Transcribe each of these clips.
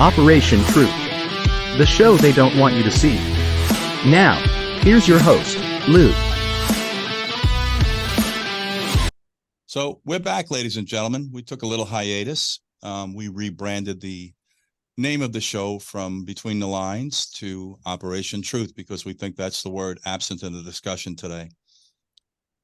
Operation Truth, the show they don't want you to see. Now, here's your host, Lou. So we're back, ladies and gentlemen. We took a little hiatus. We rebranded the name of the show from Between the Lines to Operation Truth because we think that's the word absent in the discussion today.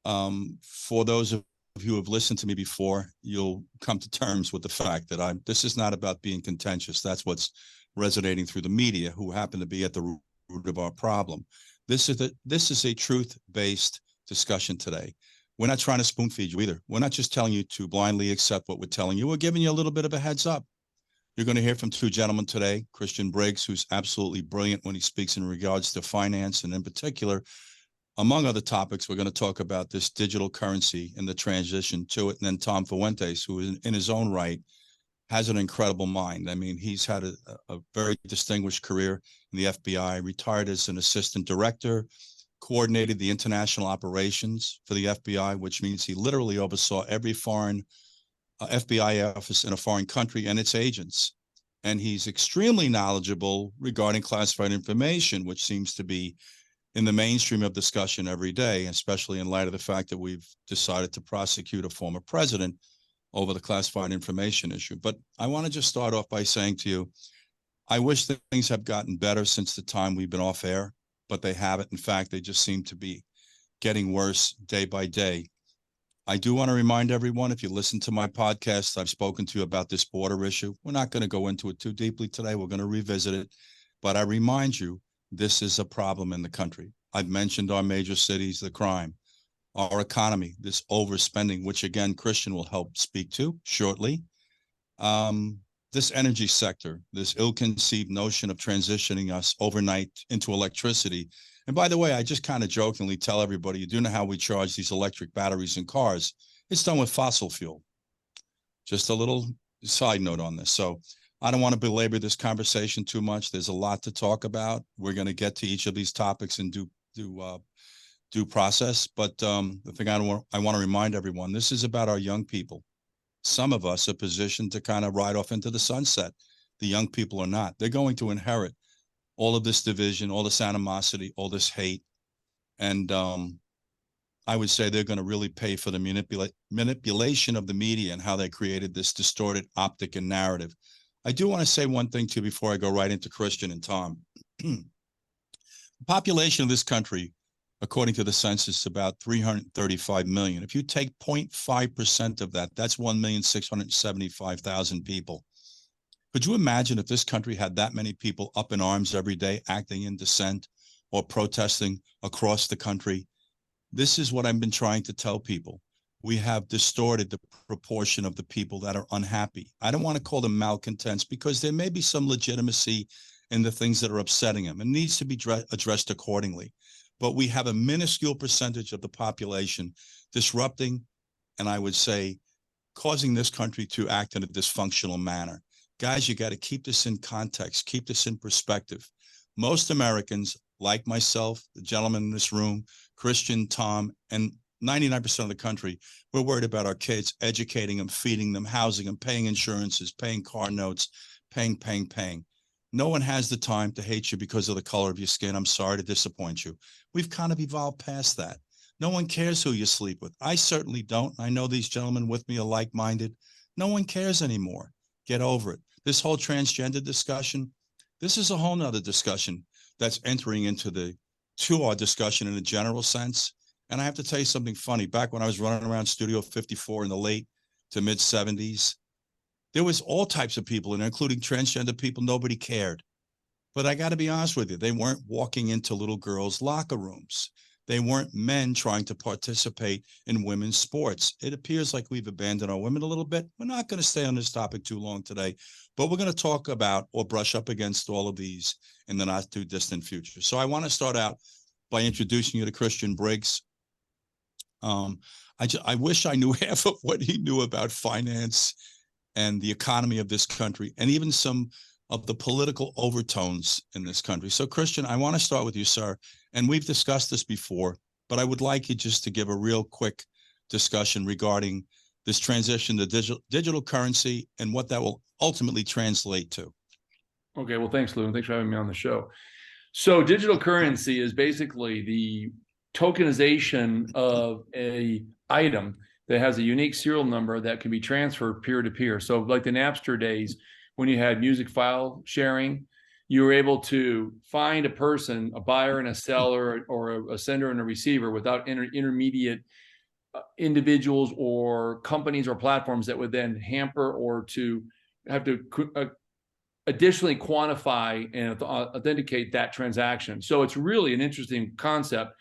For those of you who have listened to me before, you'll come to terms with the fact that this is not about being contentious. That's what's resonating through the media, who happen to be at the root of our problem. This is a truth-based discussion today. We're not trying to spoon feed you either. We're not just telling you to blindly accept what we're telling you. We're giving you a little bit of a heads up. You're going to hear from two gentlemen today, Christian Briggs, who's absolutely brilliant when he speaks in regards to finance, and in particular, among other topics, we're going to talk about this digital currency and the transition to it. And then Tom Fuentes, who in his own right has an incredible mind. I mean, he's had a very distinguished career in the FBI, retired as an assistant director, coordinated the international operations for the FBI, which means he literally oversaw every foreign FBI office in a foreign country and its agents. And he's extremely knowledgeable regarding classified information, which seems to be in the mainstream of discussion every day, especially in light of the fact that we've decided to prosecute a former president over the classified information issue. But I want to just start off by saying to you, I wish that things have gotten better since the time we've been off air, but they haven't. In fact, they just seem to be getting worse day by day. I do want to remind everyone, if you listen to my podcast, I've spoken to you about this border issue. We're not going to go into it too deeply today. We're going to revisit it. But I remind you, this is a problem in the country. I've mentioned our major cities, the crime, our economy, this overspending, which again, Christian will help speak to shortly. This energy sector, this ill-conceived notion of transitioning us overnight into electricity. And by the way, I just kind of jokingly tell everybody, you do know how we charge these electric batteries in cars. It's done with fossil fuel. Just a little side note on this. So I don't want to belabor this conversation too much. There's a lot to talk about. We're going to get to each of these topics in due process. But the thing I want to remind everyone, this is about our young people. Some of us are positioned to kind of ride off into the sunset. The young people are not. They're going to inherit all of this division, all this animosity, all this hate. And I would say they're going to really pay for the manipulation of the media and how they created this distorted optic and narrative. I do want to say one thing too before I go right into Christian and Tom. The population of this country, according to the census, about 335 million. If you take 0.5% of that, that's 1,675,000 people. Could you imagine if this country had that many people up in arms every day, acting in dissent or protesting across the country? This is what I've been trying to tell people. We have distorted the proportion of the people that are unhappy. I don't want to call them malcontents because there may be some legitimacy in the things that are upsetting them. It needs to be addressed accordingly. But we have a minuscule percentage of the population disrupting, and I would say, causing this country to act in a dysfunctional manner. Guys, you got to keep this in context, keep this in perspective. Most Americans, like myself, the gentleman in this room, Christian, Tom, and 99% of the country, we're worried about our kids, educating them, feeding them, housing them, paying insurances, paying car notes, paying. No one has the time to hate you because of the color of your skin. I'm sorry to disappoint you. We've kind of evolved past that. No one cares who you sleep with. I certainly don't. I know these gentlemen with me are like-minded. No one cares anymore. Get over it. This whole transgender discussion, this is a whole nother discussion that's entering into our discussion in a general sense. And I have to tell you something funny. Back when I was running around Studio 54 in the late to mid 70s, there was all types of people in there, including transgender people. Nobody cared. But I got to be honest with you, they weren't walking into little girls' locker rooms. They weren't men trying to participate in women's sports. It appears like we've abandoned our women a little bit. We're not going to stay on this topic too long today, but we're going to talk about or brush up against all of these in the not too distant future. So I want to start out by introducing you to Christian Briggs. I wish I knew half of what he knew about finance and the economy of this country, and even some of the political overtones in this country. So, Christian, I want to start with you, sir. And we've discussed this before, but I would like you just to give a real quick discussion regarding this transition to digital currency and what that will ultimately translate to. Okay, well, thanks, Lou, and thanks for having me on the show. So digital currency is basically the tokenization of a item that has a unique serial number that can be transferred peer-to-peer. So like the Napster days, when you had music file sharing, you were able to find a person, a buyer and a seller, or a sender and a receiver without intermediate individuals or companies or platforms that would then hamper or to have to additionally quantify and authenticate that transaction. So it's really an interesting concept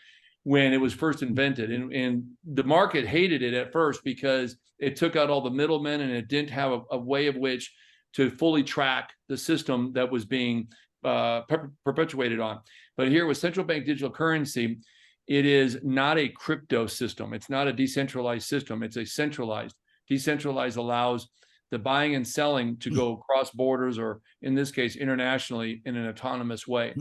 when it was first invented. And the market hated it at first because it took out all the middlemen and it didn't have a way of which to fully track the system that was being perpetuated on. But here with central bank digital currency, it is not a crypto system. It's not a decentralized system. It's a centralized. Decentralized allows the buying and selling to go across borders, or in this case, internationally in an autonomous way.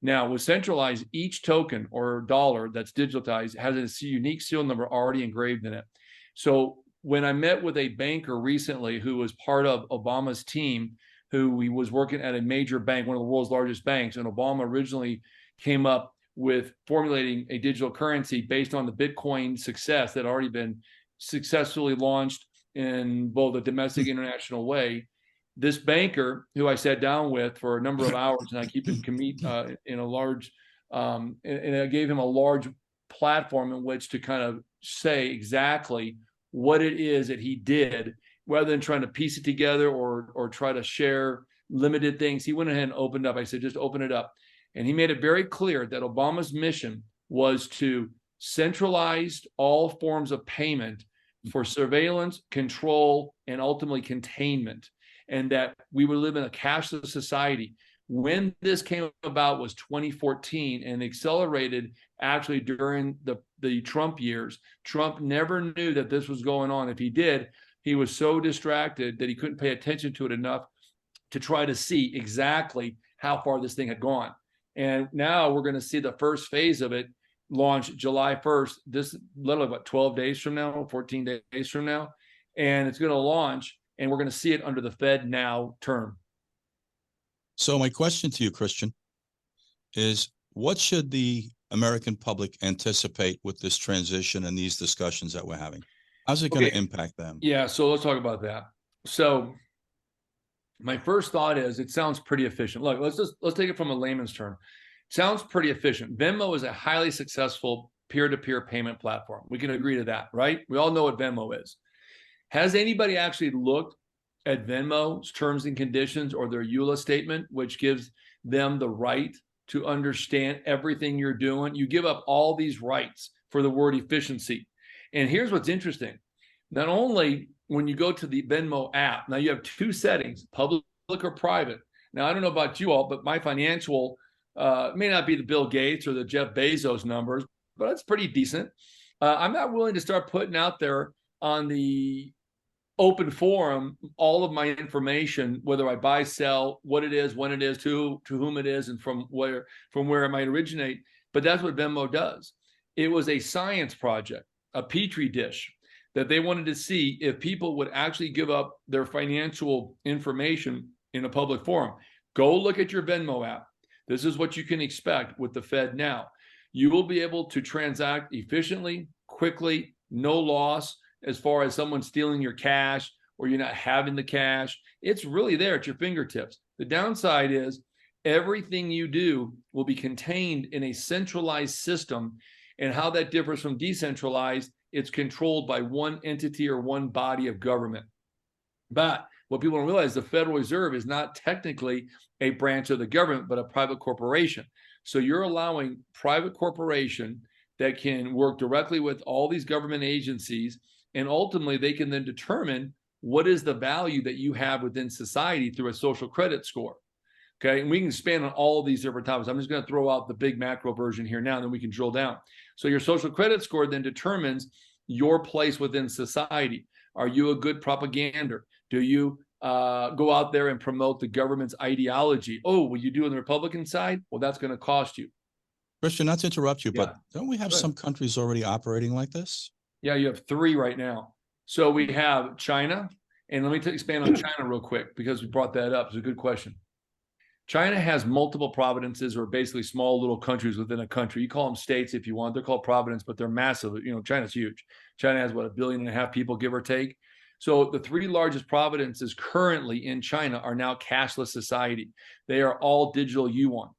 Now, with centralized, each token or dollar that's digitized has a unique serial number already engraved in it. So when I met with a banker recently who was part of Obama's team, who he was working at a major bank, one of the world's largest banks, and Obama originally came up with formulating a digital currency based on the Bitcoin success that had already been successfully launched in both a domestic and international way. This banker, who I sat down with for a number of hours, and I keep it in a large, and I gave him a large platform in which to kind of say exactly what it is that he did, rather than trying to piece it together or try to share limited things. He went ahead and opened up. I said, just open it up. And he made it very clear that Obama's mission was to centralize all forms of payment for surveillance, control, and ultimately containment, and that we would live in a cashless society. When this came about was 2014, and accelerated actually during the Trump years. Trump never knew that this was going on. If he did, he was so distracted that he couldn't pay attention to it enough to try to see exactly how far this thing had gone. And now we're going to see the first phase of it launch July 1st, this literally about 12 days from now, 14 days from now. And it's going to launch, and we're going to see it under the FedNOW term. So my question to you, Christian, is what should the American public anticipate with this transition and these discussions that we're having? How's it going to impact them? Yeah, so let's talk about that. So my first thought is it sounds pretty efficient. Look, let's take it from a layman's term. It sounds pretty efficient. Venmo is a highly successful peer-to-peer payment platform. We can agree to that, right? We all know what Venmo is. Has anybody actually looked at Venmo's terms and conditions or their EULA statement, which gives them the right to understand everything you're doing? You give up all these rights for the word efficiency. And here's what's interesting. Not only when you go to the Venmo app, now you have two settings, public or private. Now, I don't know about you all, but my financial may not be the Bill Gates or the Jeff Bezos numbers, but it's pretty decent. I'm not willing to start putting out there on the open forum all of my information, whether I buy, sell, what it is, when it is, to whom it is, and from where it might originate. But that's what Venmo does. It was a science project, a petri dish, that they wanted to see if people would actually give up their financial information in a public forum. Go look at your Venmo app. This is what you can expect with the FedNow. You will be able to transact efficiently, quickly, no loss, as far as someone stealing your cash or you're not having the cash. It's really there at your fingertips. The downside is everything you do will be contained in a centralized system, and how that differs from decentralized, it's controlled by one entity or one body of government. But what people don't realize, the Federal Reserve is not technically a branch of the government, but a private corporation. So you're allowing private corporation that can work directly with all these government agencies, and ultimately they can then determine what is the value that you have within society through a social credit score. Okay, and we can expand on all of these different topics. I'm just going to throw out the big macro version here now, and then we can drill down. So your social credit score then determines your place within society. Are you a good propagander? Do you go out there and promote the government's ideology? Oh, will you do on the Republican side? Well, that's going to cost you. Christian, not to interrupt you, but don't we have some countries already operating like this? Yeah, you have 3 right now. So we have China, and let me expand on China real quick because we brought that up. It's a good question. China has multiple provinces, or basically small little countries within a country. You call them states if you want. They're called provinces, but they're massive. China's huge. China has, what, 1.5 billion people, give or take. So the 3 largest provinces currently in China are now cashless society. They are all digital yuan.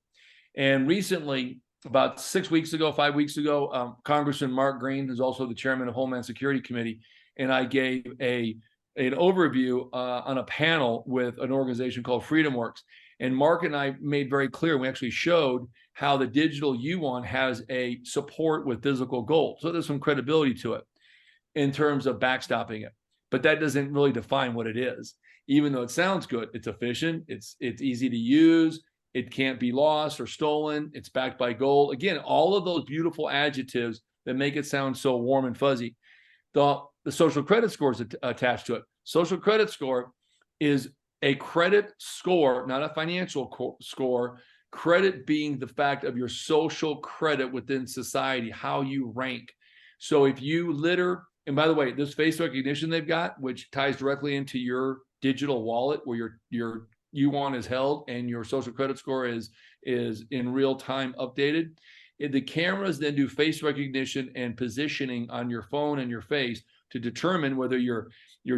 And recently, about 5 weeks ago, Congressman Mark Green, who's also the chairman of Homeland Security Committee, and I gave an overview on a panel with an organization called FreedomWorks. And Mark and I made very clear, we actually showed how the digital yuan has a support with physical gold. So there's some credibility to it in terms of backstopping it. But that doesn't really define what it is. Even though it sounds good, it's efficient, it's easy to use, it can't be lost or stolen, it's backed by gold. Again, all of those beautiful adjectives that make it sound so warm and fuzzy. The social credit score is attached to it. Social credit score is a credit score, not a financial score. Credit being the fact of your social credit within society, how you rank. So if you litter, and by the way, this face recognition they've got, which ties directly into your digital wallet where your yuan is held and your social credit score is in real time updated. The cameras then do face recognition and positioning on your phone and your face to determine whether you're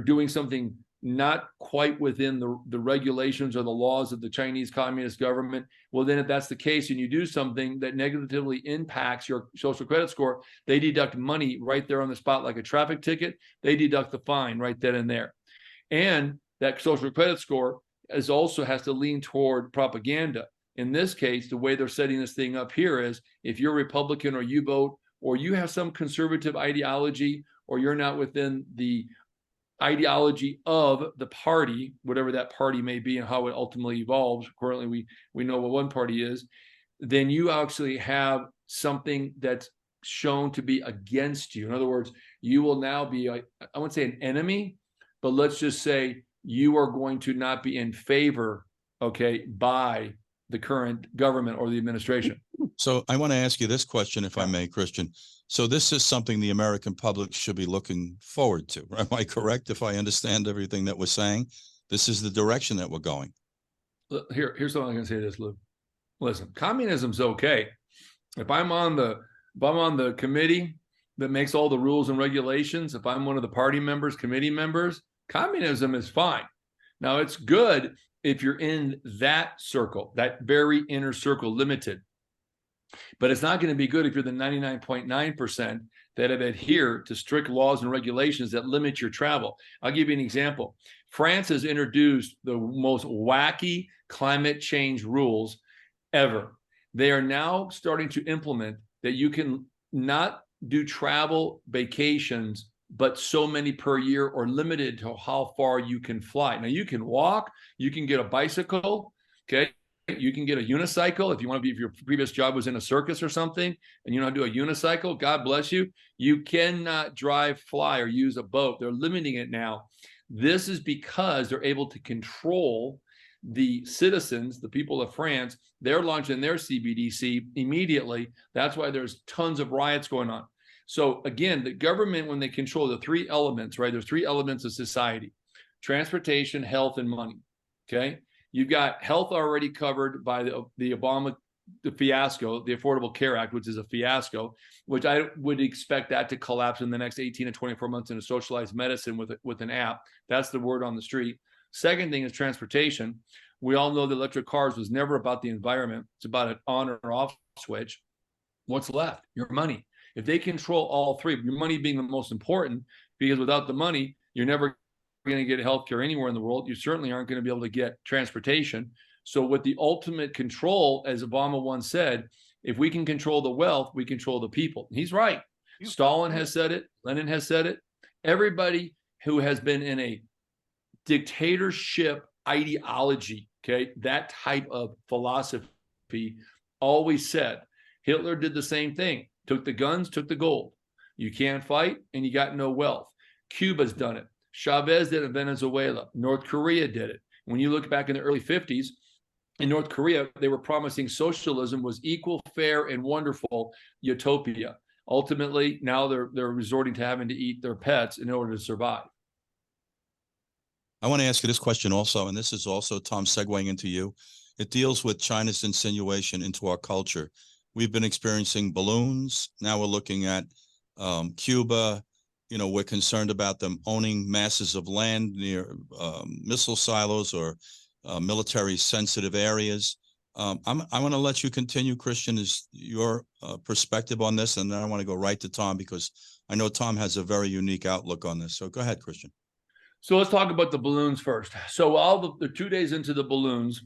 doing something not quite within the regulations or the laws of the Chinese Communist government. Well, then if that's the case and you do something that negatively impacts your social credit score, they deduct money right there on the spot, like a traffic ticket. They deduct the fine right then and there. And that social credit score also has to lean toward propaganda. In this case, the way they're setting this thing up here is if you're Republican or you vote, or you have some conservative ideology, or you're not within the ideology of the party, whatever that party may be and how it ultimately evolves. Currently, we know what one party is. Then you actually have something that's shown to be against you. In other words, you will now be, I wouldn't say an enemy, but let's just say you are going to not be in favor, okay, by the current government or the administration. So I want to ask you this question, if I may, Christian. So this is something the American public should be looking forward to. Am I correct if I understand everything that we're saying? This is the direction that we're going. Here's what I'm going to say to this, Lou. Listen, communism's okay. If I'm on the committee that makes all the rules and regulations, if I'm one of the party members, committee members, communism is fine. Now, it's good if you're in that circle, that very inner circle, limited. But it's not going to be good if you're the 99.9% that have adhered to strict laws and regulations that limit your travel. I'll give you an example. France has introduced the most wacky climate change rules ever. They are now starting to implement that you can not do travel vacations, but so many per year, or limited to how far you can fly. Now, you can walk, you can get a bicycle, okay? You can get a unicycle if you want to be, if your previous job was in a circus or something and you know how to do a unicycle, God bless you. You cannot drive, fly, or use a boat. They're limiting it now. This is because they're able to control the citizens, the people of France. They're launching their CBDC immediately. That's why there's tons of riots going on. So again, the government, when they control the 3 elements, right? There's 3 elements of society: transportation, health, and money. Okay. You've got health already covered by the Obama fiasco, the Affordable Care Act, which is a fiasco, which I would expect that to collapse in the next 18 to 24 months into socialized medicine with an app. That's the word on the street. Second thing is transportation. We all know that electric cars was never about the environment. It's about an on or off switch. What's left? Your money. If they control all 3, your money being the most important, because without the money, you're never going to get healthcare anywhere in the world. You certainly aren't going to be able to get transportation. So with the ultimate control, as Obama once said, if we can control the wealth, we control the people. And he's right. Stalin has said it. Lenin has said it. Everybody who has been in a dictatorship ideology, okay, that type of philosophy, always said. Hitler did the same thing. Took the guns, took the gold. You can't fight and you got no wealth. Cuba's done it. Chavez did it in Venezuela. North Korea did it. When you look back in the early 50s, in North Korea, they were promising socialism was equal, fair, and wonderful utopia. Ultimately, now they're resorting to having to eat their pets in order to survive. I want to ask you this question also, and this is also, Tom, segueing into you. It deals with China's insinuation into our culture. We've been experiencing balloons. Now we're looking at Cuba. We're concerned about them owning masses of land near missile silos or military sensitive areas. I'm going to let you continue, Christian, is your perspective on this, and then I want to go right to Tom because I know Tom has a very unique outlook on this. So go ahead, Christian. So let's talk about the balloons first. So all the 2 days into the balloons,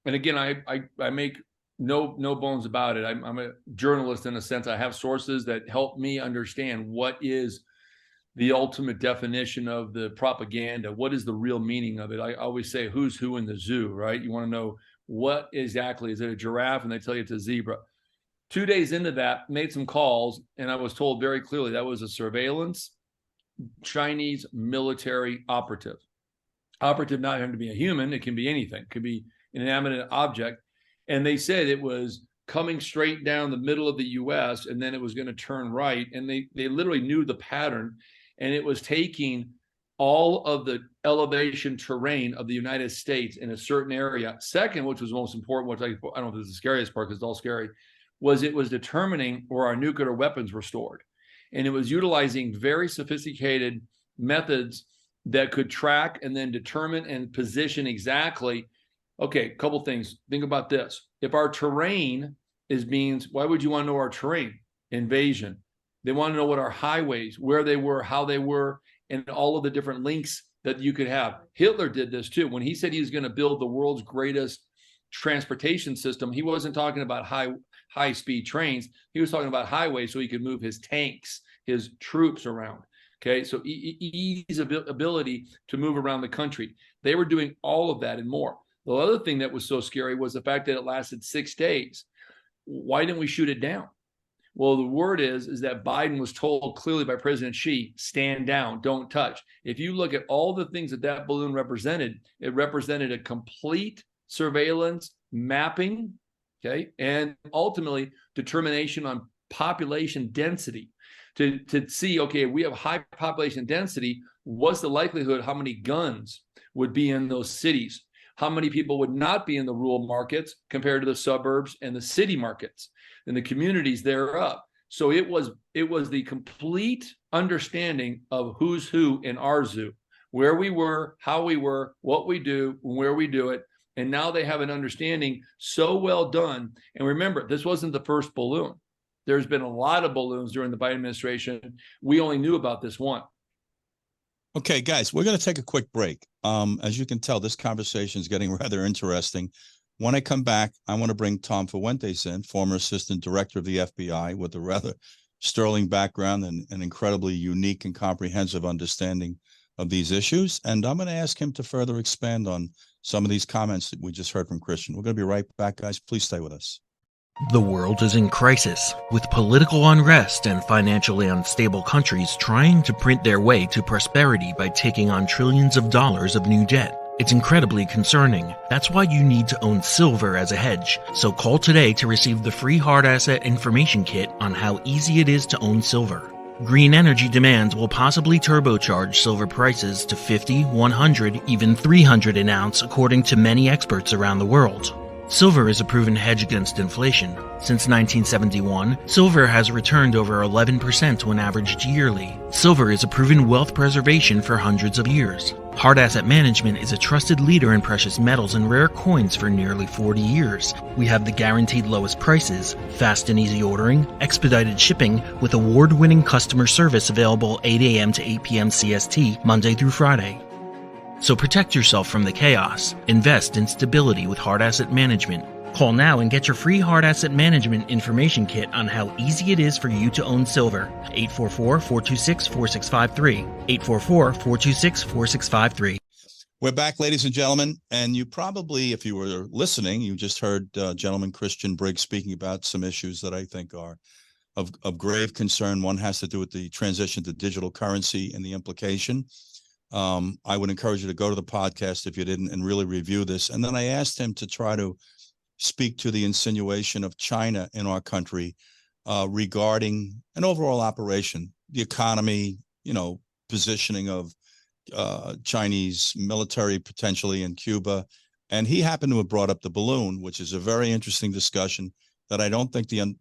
and again, I make no bones about it. I'm a journalist in a sense. I have sources that help me understand what is the ultimate definition of the propaganda. What is the real meaning of it? I always say, who's who in the zoo, right? You want to know what exactly, is it a giraffe? And they tell you it's a zebra. 2 days into that, made some calls, and I was told very clearly that was a surveillance Chinese military operative. Operative not having to be a human, it can be anything. It could be an inanimate object. And they said it was coming straight down the middle of the US, and then it was going to turn right. And they literally knew the pattern, and it was taking all of the elevation terrain of the United States in a certain area. Second, which was most important, which I don't know if this is the scariest part because it's all scary, was it was determining where our nuclear weapons were stored. And it was utilizing very sophisticated methods that could track and then determine and position exactly. Okay, a couple things. Think about this. If our terrain means, why would you want to know our terrain? Invasion. They want to know what our highways, where they were, how they were, and all of the different links that you could have. Hitler did this too. When he said he was going to build the world's greatest transportation system, he wasn't talking about high-speed trains. He was talking about highways so he could move his tanks, his troops around. Okay, so ease of ability to move around the country. They were doing all of that and more. The other thing that was so scary was the fact that it lasted 6 days. Why didn't we shoot it down? Well, the word is that Biden was told clearly by President Xi, stand down, don't touch. If you look at all the things that balloon represented, it represented a complete surveillance, mapping, okay, and ultimately determination on population density to see, okay, we have high population density, what's the likelihood how many guns would be in those cities? How many people would not be in the rural markets compared to the suburbs and the city markets and the communities thereof? So it was the complete understanding of who's who in our zoo, where we were, how we were, what we do, where we do it. And now they have an understanding so well done. And remember, this wasn't the first balloon. There's been a lot of balloons during the Biden administration. We only knew about this one. Okay, guys, we're going to take a quick break. As you can tell, this conversation is getting rather interesting. When I come back, I want to bring Tom Fuentes in, former assistant director of the FBI with a rather sterling background and an incredibly unique and comprehensive understanding of these issues. And I'm going to ask him to further expand on some of these comments that we just heard from Christian. We're going to be right back, guys. Please stay with us. The world is in crisis, with political unrest and financially unstable countries trying to print their way to prosperity by taking on trillions of dollars of new debt. It's incredibly concerning. That's why you need to own silver as a hedge. So call today to receive the free hard asset information kit on how easy it is to own silver. Green energy demands will possibly turbocharge silver prices to 50, 100, even 300 an ounce, according to many experts around the world. Silver is a proven hedge against inflation. Since 1971, silver has returned over 11% when averaged yearly. Silver is a proven wealth preservation for hundreds of years. Hard Asset Management is a trusted leader in precious metals and rare coins for nearly 40 years. We have the guaranteed lowest prices, fast and easy ordering, expedited shipping, with award-winning customer service available 8 a.m. to 8 p.m. CST, Monday through Friday. So protect yourself from the chaos. Invest in stability with Hard Asset Management. Call now and get your free Hard Asset Management information kit on how easy it is for you to own silver. 844-426-4653. 844-426-4653. We're back, ladies and gentlemen. And you probably, if you were listening, you just heard gentleman Christian Briggs speaking about some issues that I think are of grave concern. One has to do with the transition to digital currency and the implication. I would encourage you to go to the podcast if you didn't and really review this. And then I asked him to try to speak to the insinuation of China in our country regarding an overall operation, the economy, positioning of Chinese military potentially in Cuba, And he happened to have brought up the balloon, which is a very interesting discussion that I don't think the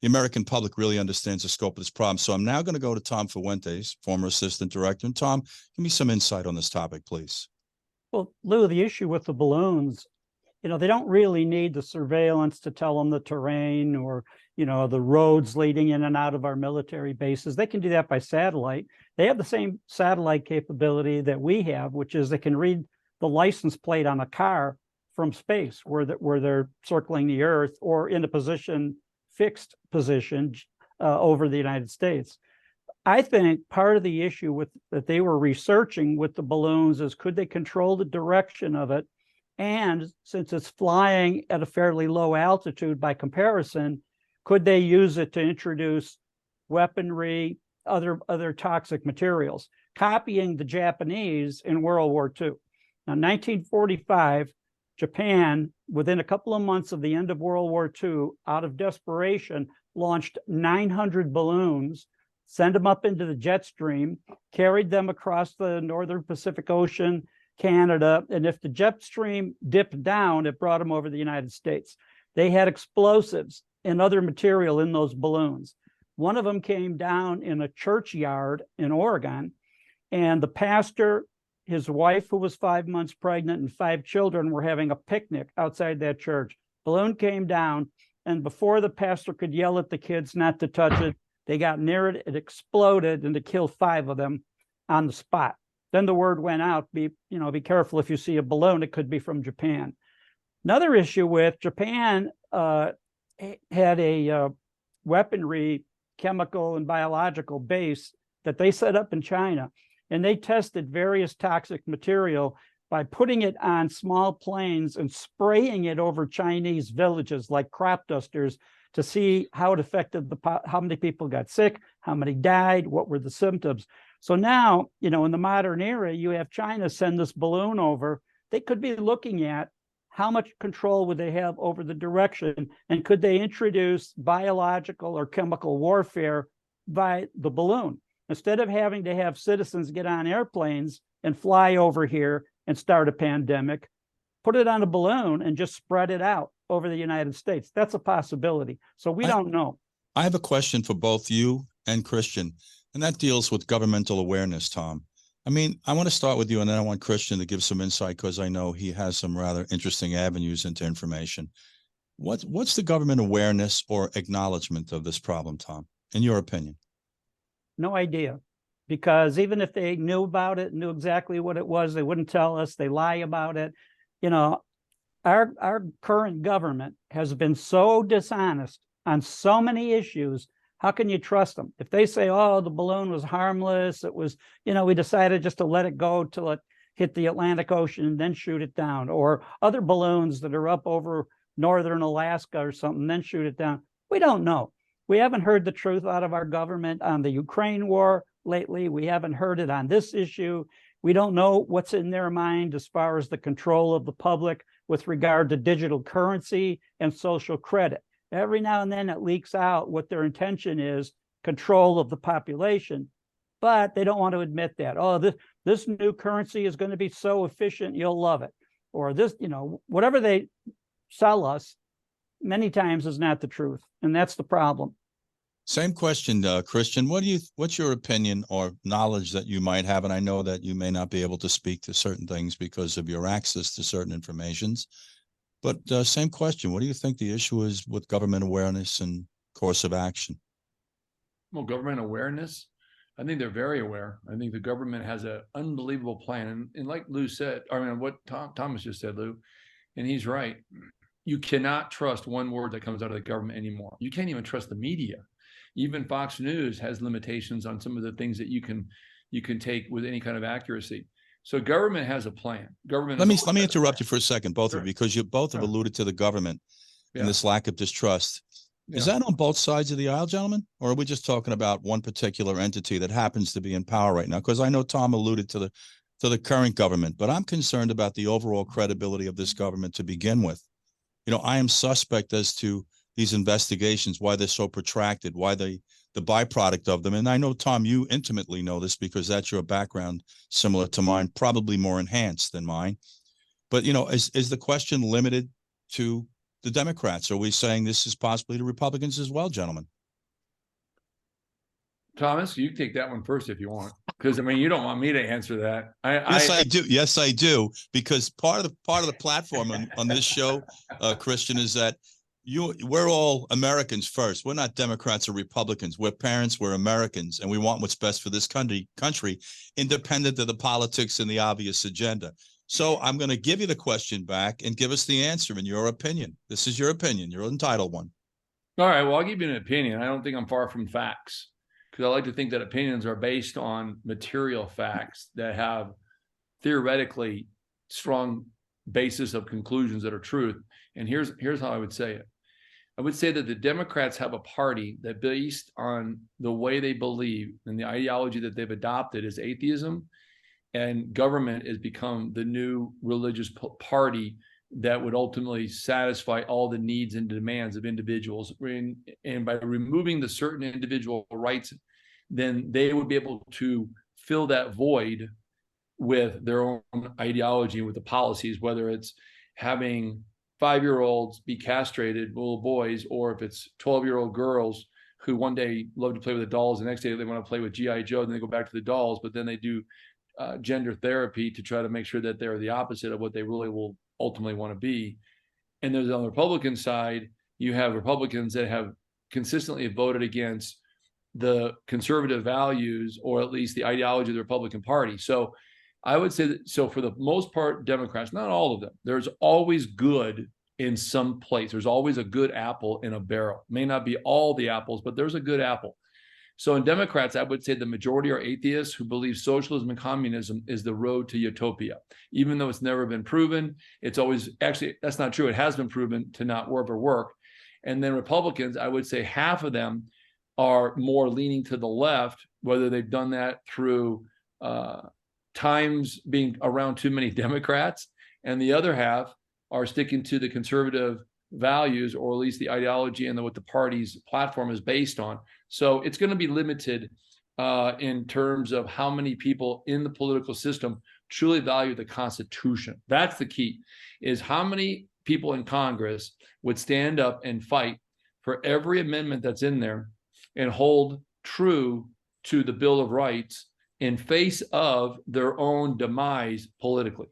American public really understands the scope of this problem. So I'm now going to go to Tom Fuentes, former assistant director. And Tom, give me some insight on this topic, please. Well, Lou, the issue with the balloons, they don't really need the surveillance to tell them the terrain or, the roads leading in and out of our military bases. They can do that by satellite. They have the same satellite capability that we have, which is they can read the license plate on a car from space where they're circling the Earth or in a fixed position over the United States. I think part of the issue that they were researching with the balloons is, could they control the direction of it? And since it's flying at a fairly low altitude by comparison, could they use it to introduce weaponry, other toxic materials, copying the Japanese in World War II? Now, 1945, Japan, within a couple of months of the end of World War II, out of desperation, launched 900 balloons, sent them up into the jet stream, carried them across the northern Pacific Ocean, Canada, and if the jet stream dipped down, it brought them over the United States. They had explosives and other material in those balloons. One of them came down in a churchyard in Oregon, and the pastor, his wife, who was 5 months pregnant, and 5 children were having a picnic outside that church. Balloon came down, and before the pastor could yell at the kids not to touch it, they got near it, it exploded, and it killed 5 of them on the spot. Then the word went out, be careful if you see a balloon, it could be from Japan. Another issue with Japan had a weaponry, chemical and biological base that they set up in China, and they tested various toxic material by putting it on small planes and spraying it over Chinese villages like crop dusters to see how it affected how many people got sick, how many died, what were the symptoms. So now, in the modern era, you have China send this balloon over. They could be looking at how much control would they have over the direction, and could they introduce biological or chemical warfare by the balloon? Instead of having to have citizens get on airplanes and fly over here and start a pandemic, put it on a balloon and just spread it out over the United States. That's a possibility. So we don't know. I have a question for both you and Christian, and that deals with governmental awareness, Tom. I want to start with you, and then I want Christian to give some insight, because I know he has some rather interesting avenues into information. What's the government awareness or acknowledgement of this problem, Tom, in your opinion? No idea, because even if they knew about it, knew exactly what it was, they wouldn't tell us. They lie about it. Our current government has been so dishonest on so many issues. How can you trust them? If they say, oh, the balloon was harmless, it was, we decided just to let it go till it hit the Atlantic Ocean and then shoot it down, or other balloons that are up over northern Alaska or something, then shoot it down. We don't know. We haven't heard the truth out of our government on the Ukraine war lately. We haven't heard it on this issue. We don't know what's in their mind as far as the control of the public with regard to digital currency and social credit. Every now and then it leaks out what their intention is, control of the population, but they don't want to admit that. Oh, this new currency is going to be so efficient, you'll love it. Or this, whatever they sell us many times is not the truth. And that's the problem. Same question, Christian. What's your opinion or knowledge that you might have? And I know that you may not be able to speak to certain things because of your access to certain informations. But same question. What do you think the issue is with government awareness and course of action? Well, government awareness, I think they're very aware. I think the government has an unbelievable plan. And like Lou said, what Thomas just said, Lou, and he's right. You cannot trust one word that comes out of the government anymore. You can't even trust the media. Even Fox News has limitations on some of the things that you can take with any kind of accuracy. So government has a plan. Government. Let me interrupt you for a second, both of you, because you both have alluded to the government and this lack of distrust. Is that on both sides of the aisle, gentlemen? Or are we just talking about one particular entity that happens to be in power right now? Because I know Tom alluded to the current government, but I'm concerned about the overall credibility of this government to begin with. I am suspect as to these investigations, why they're so protracted, why the byproduct of them. And I know, Tom, you intimately know this because that's your background, similar to mine, probably more enhanced than mine. But, is the question limited to the Democrats? Are we saying this is possibly to Republicans as well, gentlemen? Thomas, you take that one first if you want, because you don't want me to answer that. Yes, I do. Yes, I do. Because part of the platform on this show, Christian, is that we're all Americans first. We're not Democrats or Republicans. We're parents. We're Americans, and we want what's best for this country, independent of the politics and the obvious agenda. So I'm going to give you the question back and give us the answer in your opinion. This is your opinion. You're entitled one. All right. Well, I'll give you an opinion. I don't think I'm far from facts, because I like to think that opinions are based on material facts that have theoretically strong basis of conclusions that are truth. And here's how I would say it. I would say that the Democrats have a party that, based on the way they believe and the ideology that they've adopted, is atheism, and government has become the new religious party that would ultimately satisfy all the needs and demands of individuals. And by removing the certain individual rights, then they would be able to fill that void with their own ideology, with the policies, whether it's having 5-year-olds be castrated, little boys, or if it's 12-year-old girls who one day love to play with the dolls, the next day they want to play with G.I. Joe, then they go back to the dolls, but then they do gender therapy to try to make sure that they're the opposite of what they really will ultimately want to be. And there's, on the Republican side, you have Republicans that have consistently voted against the conservative values, or at least the ideology of the Republican Party. So I would say that, so for the most part, Democrats, not all of them, there's always good in some place. There's always a good apple in a barrel. May not be all the apples, but there's a good apple. So in Democrats, I would say the majority are atheists who believe socialism and communism is the road to utopia. Even though it's never been proven, it's always, actually, that's not true. It has been proven to not work. And then Republicans, I would say half of them are more leaning to the left, whether they've done that through times being around too many Democrats, and the other half are sticking to the conservative values, or at least the ideology and what the party's platform is based on. So it's going to be limited in terms of how many people in the political system truly value the Constitution. That's the key, is how many people in Congress would stand up and fight for every amendment that's in there and hold true to the Bill of Rights in face of their own demise politically.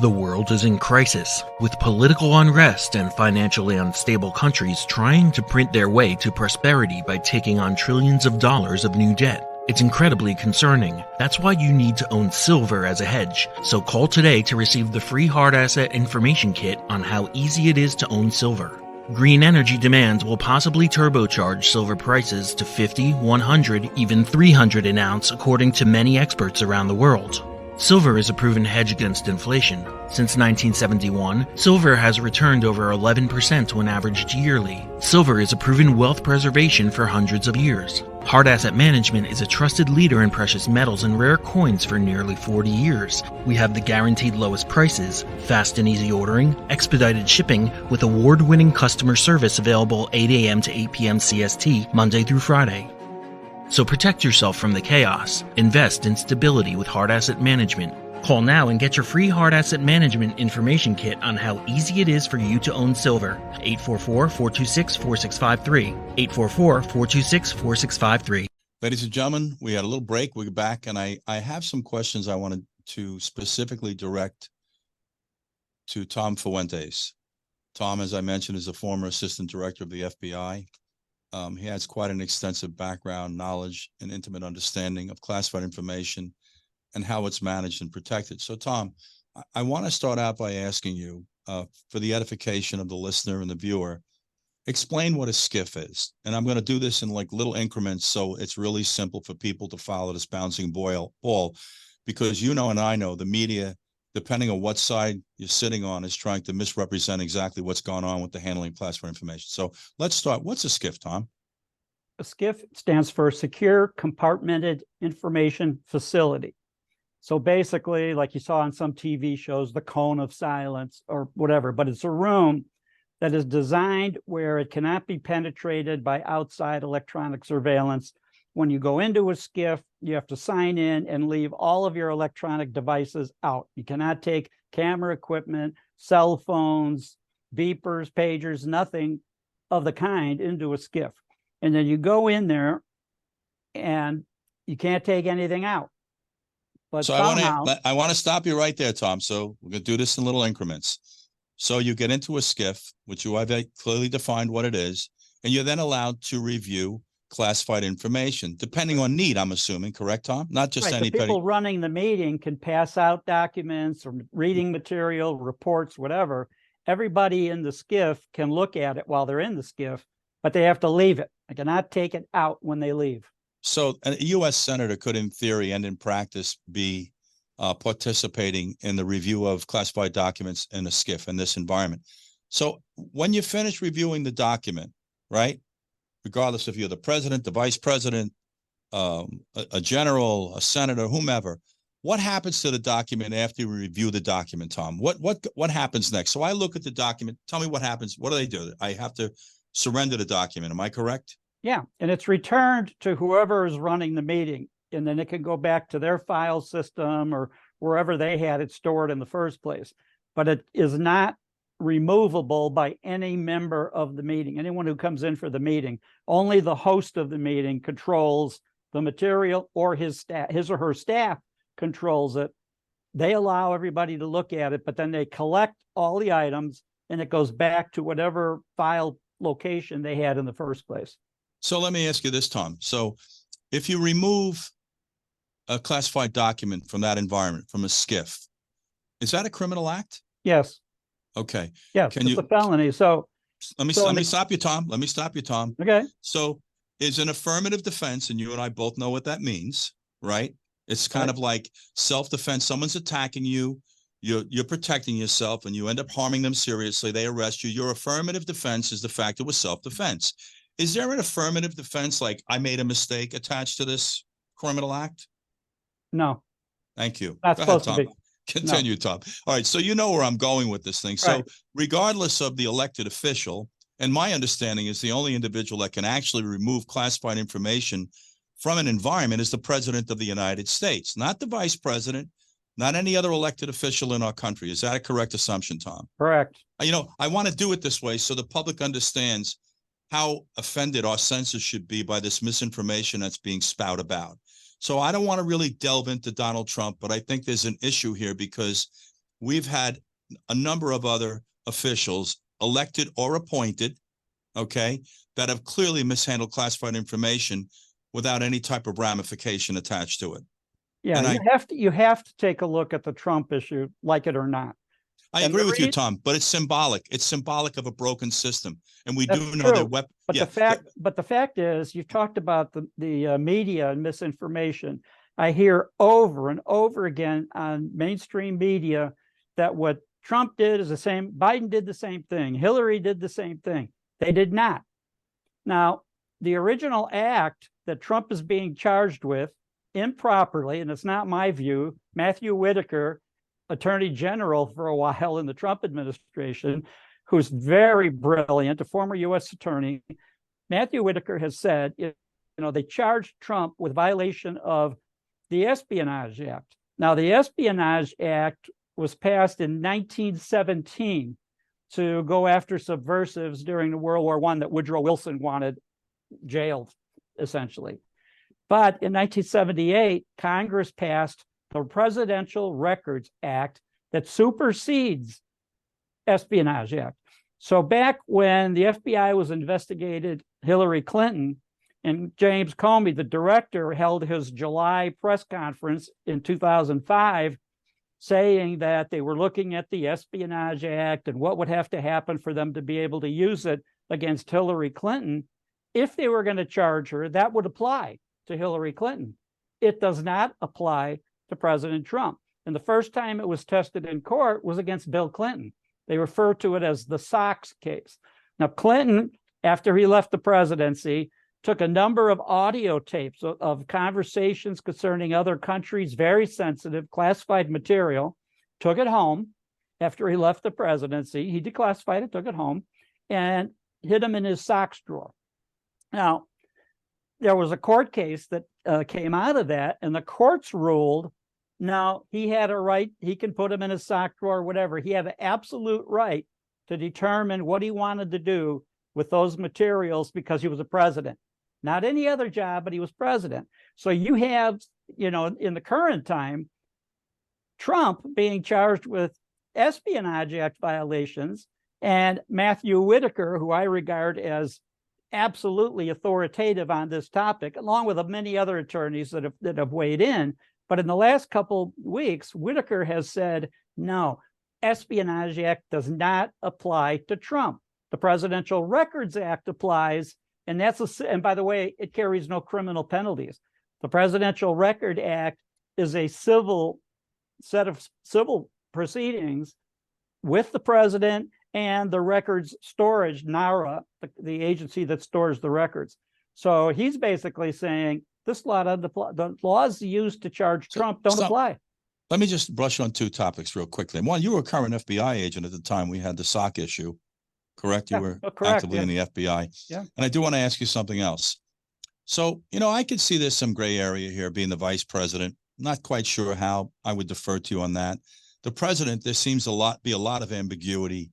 The world is in crisis, with political unrest and financially unstable countries trying to print their way to prosperity by taking on trillions of dollars of new debt. It's incredibly concerning. That's why you need to own silver as a hedge. So call today to receive the free hard asset information kit on how easy it is to own silver. Green energy demands will possibly turbocharge silver prices to 50, 100, even 300 an ounce, according to many experts around the world. Silver is a proven hedge against inflation. Since 1971, silver has returned over 11% when averaged yearly. Silver is a proven wealth preservation for hundreds of years. Hard Asset Management is a trusted leader in precious metals and rare coins for nearly 40 years. We have the guaranteed lowest prices, fast and easy ordering, expedited shipping, with award-winning customer service available 8 a.m. to 8 p.m. CST, Monday through Friday. So protect yourself from the chaos. Invest in stability with Hard Asset Management. Call now and get your free Hard Asset Management information kit on how easy it is for you to own silver. 844-426-4653. 844-426-4653. Ladies and gentlemen, we had a little break. We're back, and I have some questions I wanted to specifically direct to Tom Fuentes. Tom, as I mentioned, is a former assistant director of the FBI. He has quite an extensive background, knowledge, and intimate understanding of classified information and how it's managed and protected. So, Tom, I want to start out by asking you, for the edification of the listener and the viewer, explain what a skiff is. And I'm going to do this in like little increments, so it's really simple for people to follow this bouncing ball, because you know and I know the media, depending on what side you're sitting on, is trying to misrepresent exactly what's going on with the handling of classified information. So let's start. What's a skiff, Tom? A skiff stands for Secure Compartmented Information Facility. So basically, like you saw on some TV shows, the cone of silence or whatever, but it's a room that is designed where it cannot be penetrated by outside electronic surveillance When you go into a skiff, you have to sign in and leave all of your electronic devices out. You cannot take camera equipment, cell phones, beepers, pagers, nothing of the kind into a skiff. And then you go in there and you can't take anything out. But So somehow, I want to stop you right there, Tom. So we're going to do this in little increments. So you get into a skiff, which you have clearly defined what it is, and you're then allowed to review classified information, depending on need, I'm assuming, correct, Tom? Not just right, the anybody. people running the meeting can pass out documents or reading material, reports, whatever. Everybody in the skiff can look at it while they're in the skiff, but they have to leave it. They cannot take it out when they leave. So a U.S. senator could, in theory and in practice, be participating in the review of classified documents in a skiff in this environment. So when you finish reviewing the document, right, regardless if you're the president, the vice president, a general, a senator, whomever, what happens to the document after you review the document, Tom? What happens next? So I look at the document. Tell me what happens. What do they do? I have to surrender the document. Am I correct? Yeah, and it's returned to whoever is running the meeting, and then it can go back to their file system or wherever they had it stored in the first place. But it is not removable by any member of the meeting, anyone who comes in for the meeting. Only the host of the meeting controls the material, or his or her staff controls it. They allow everybody to look at it, but then they collect all the items and it goes back to whatever file location they had in the first place. So let me ask you this, Tom. So if you remove a classified document from that environment, from a skiff, is that a criminal act? Yes. Okay. Yes, it's a felony. So let me stop you, Tom. Let me stop you, Tom. Okay. So is an affirmative defense, and you and I both know what that means, right? It's kind of like self-defense. Someone's attacking you, you're protecting yourself, and you end up harming them seriously. They arrest you. Your affirmative defense is the fact it was self-defense. Is there an affirmative defense, like I made a mistake, attached to this criminal act? No. Thank you. That's supposed to be. Continue, Tom. All right, so you know where I'm going with this thing. So regardless of the elected official, and my understanding is the only individual that can actually remove classified information from an environment is the president of the United States, not the vice president, not any other elected official in our country. Is that a correct assumption, Tom? Correct. You know, I want to do it this way so the public understands how offended our senses should be by this misinformation that's being spouted about. So I don't want to really delve into Donald Trump, but I think there's an issue here because we've had a number of other officials, elected or appointed, okay, that have clearly mishandled classified information without any type of ramification attached to it. Yeah, and you have to take a look at the Trump issue, like it or not. I agree with you, Tom, but it's symbolic. It's symbolic of a broken system, and we do know that. But the fact is, you've talked about the media and misinformation. I hear over and over again on mainstream media that what Trump did is the same. Biden did the same thing. Hillary did the same thing. They did not. Now, the original act that Trump is being charged with improperly, and it's not my view, Matthew Whitaker, Attorney General for a while in the Trump administration, who's very brilliant, a former U.S. attorney. Matthew Whitaker has said, they charged Trump with violation of the Espionage Act. Now, the Espionage Act was passed in 1917 to go after subversives during the World War I that Woodrow Wilson wanted jailed, essentially. But in 1978, Congress passed the Presidential Records Act that supersedes Espionage Act. So back when the FBI was investigated Hillary Clinton, and James Comey, the director, held his July press conference in 2005, saying that they were looking at the Espionage Act and what would have to happen for them to be able to use it against Hillary Clinton. If they were going to charge her, that would apply to Hillary Clinton. It does not apply to President Trump. And the first time it was tested in court was against Bill Clinton. They refer to it as the Sox case. Now, Clinton, after he left the presidency, took a number of audio tapes of conversations concerning other countries, very sensitive, classified material, took it home after he left the presidency. He declassified it, took it home, and hid them in his socks drawer. Now, there was a court case that came out of that, and the courts ruled, no, he had a right, he can put him in a sock drawer, whatever. He had an absolute right to determine what he wanted to do with those materials because he was a president. Not any other job, but he was president. So you have, in the current time, Trump being charged with Espionage Act violations, and Matthew Whitaker, who I regard as absolutely authoritative on this topic, along with many other attorneys that have weighed in. But in the last couple weeks, Whitaker has said, no, Espionage Act does not apply to Trump. The Presidential Records Act applies, and and by the way, it carries no criminal penalties. The Presidential Record Act is a set of civil proceedings with the president and the records storage, NARA, the agency that stores the records. So he's basically saying this law, the laws used to charge Trump don't apply. Let me just brush on two topics real quickly. One, you were a current FBI agent at the time we had the sock issue, correct? You were actively in the FBI. Yeah. And I do want to ask you something else. So, I could see there's some gray area here being the vice president. Not quite sure how. I would defer to you on that. The president, there seems be a lot of ambiguity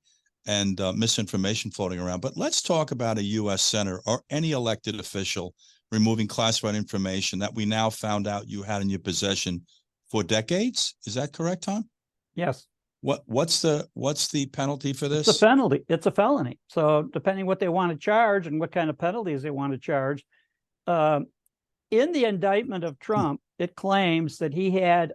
and misinformation floating around. But let's talk about a U.S. senator or any elected official removing classified information that we now found out you had in your possession for decades. Is that correct, Tom? Yes. What's the penalty for this? It's a penalty. It's a felony. So depending what they want to charge and what kind of penalties they want to charge, in the indictment of Trump, it claims that he had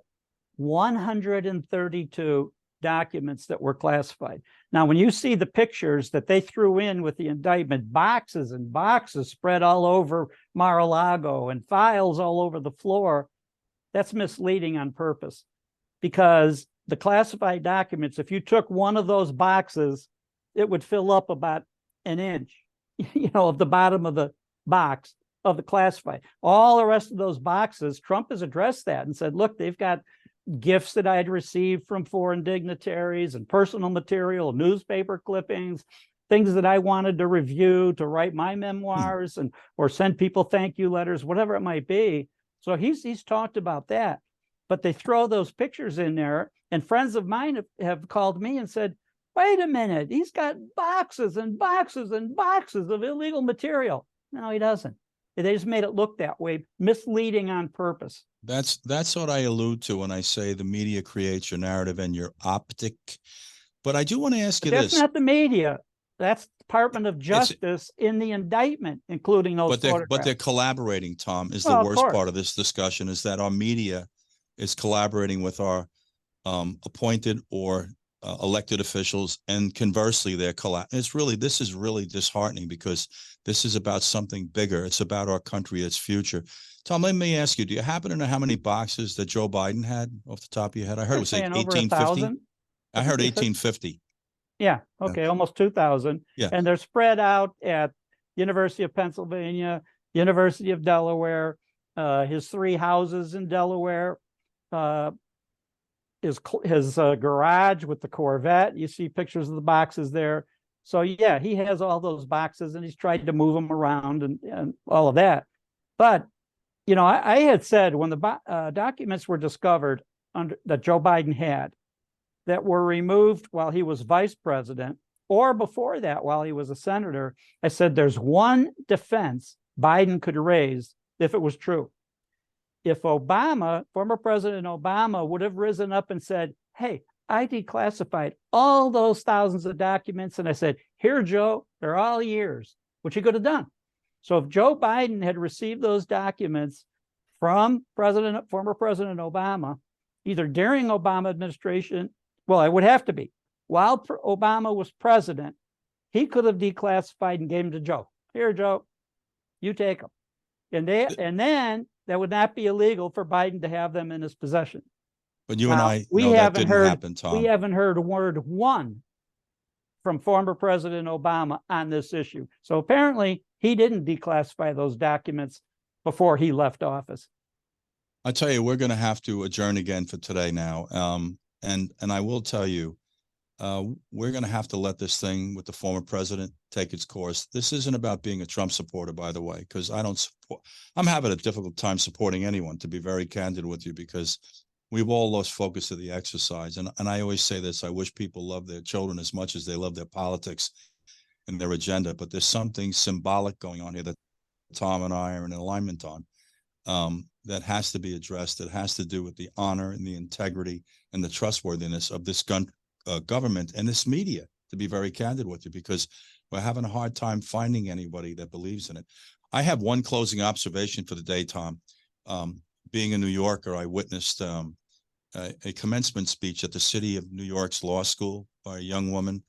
132 documents that were classified. Now, when you see the pictures that they threw in with the indictment, boxes and boxes spread all over Mar-a-Lago and files all over the floor, that's misleading on purpose, because the classified documents, if you took one of those boxes, it would fill up about an inch, of the bottom of the box of the classified. All the rest of those boxes, Trump has addressed that and said, look, they've got gifts that I had received from foreign dignitaries and personal material, newspaper clippings, things that I wanted to review, to write my memoirs or send people thank you letters, whatever it might be. So he's talked about that. But they throw those pictures in there, and friends of mine have called me and said, wait a minute, he's got boxes and boxes and boxes of illegal material. No, he doesn't. They just made it look that way, misleading on purpose. That's what I allude to when I say the media creates your narrative and your optic. But I do want to ask you this. That's not the media. That's Department of Justice in the indictment, including those photographs. But they're collaborating, Tom, is the worst part of this discussion, is that our media is collaborating with our appointed or elected officials, and conversely, they're this is really disheartening, because this is about something bigger. It's about our country, its future. Tom, let me ask you, do you happen to know how many boxes that Joe Biden had off the top of your head? I heard it was like 1850. I heard 1850. Yeah. Okay. Almost 2,000. Yeah. And they're spread out at University of Pennsylvania, University of Delaware, his 3 houses in Delaware, his garage with the Corvette. You see pictures of the boxes there. So yeah, he has all those boxes, and he's tried to move them around and all of that. But I had said when the documents were discovered that Joe Biden had, that were removed while he was vice president, or before that while he was a senator, I said there's one defense Biden could raise if it was true. If Obama, former President Obama, would have risen up and said, hey, I declassified all those thousands of documents, and I said, here, Joe, they're all yours, which he could have done. So if Joe Biden had received those documents from former President Obama, either during Obama administration, well, it would have to be, while Obama was president, he could have declassified and gave them to Joe. Here, Joe, you take them. And then that would not be illegal for Biden to have them in his possession. But you and I know that didn't happen, Tom. We haven't heard word one from former President Obama on this issue. So apparently he didn't declassify those documents before he left office. I tell you, we're going to have to adjourn again for today now. And I will tell you, we're going to have to let this thing with the former president take its course. This isn't about being a Trump supporter, by the way, because I'm having a difficult time supporting anyone, to be very candid with you, because we've all lost focus of the exercise. And I always say this, I wish people love their children as much as they love their politics and their agenda, but there's something symbolic going on here that Tom and I are in alignment on, that has to be addressed. That has to do with the honor and the integrity and the trustworthiness of this government and this media, to be very candid with you, because we're having a hard time finding anybody that believes in it. I have one closing observation for the day, Tom. Being a New Yorker, I witnessed a commencement speech at the City of New York's law school by a young woman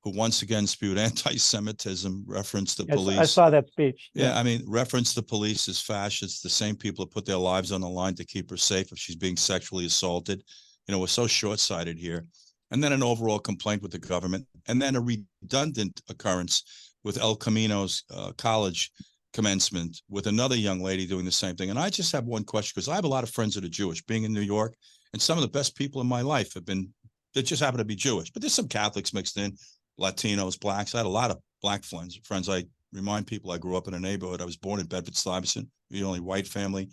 who once again spewed anti-Semitism, referenced the police. I saw that speech. Yeah, I mean, reference the police as fascists, the same people that put their lives on the line to keep her safe if she's being sexually assaulted. You know, we're so short-sighted here. And then an overall complaint with the government, and then a redundant occurrence with El Camino's college commencement with another young lady doing the same thing. And I just have one question, because I have a lot of friends that are Jewish, being in New York, and some of the best people in my life they just happen to be Jewish, but there's some Catholics mixed in, Latinos, blacks. I had a lot of black friends. I remind people I grew up in a neighborhood. I was born in Bedford-Stuyvesant, the only white family.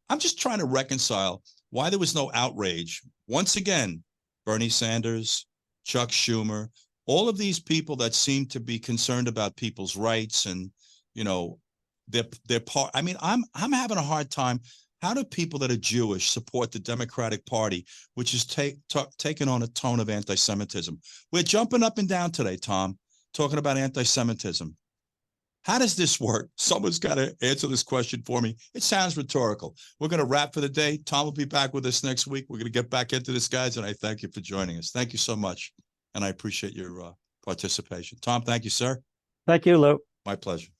I'm just trying to reconcile why there was no outrage. Once again, Bernie Sanders, Chuck Schumer, all of these people that seem to be concerned about people's rights and, you know, their part. I mean, I'm having a hard time. How do people that are Jewish support the Democratic Party, which is taken on a tone of anti-Semitism? We're jumping up and down today, Tom, talking about anti-Semitism. How does this work? Someone's got to answer this question for me. It sounds rhetorical. We're going to wrap for the day. Tom will be back with us next week. We're going to get back into this, guys, and I thank you for joining us. Thank you so much, and I appreciate your participation. Tom, thank you, sir. Thank you, Lou. My pleasure.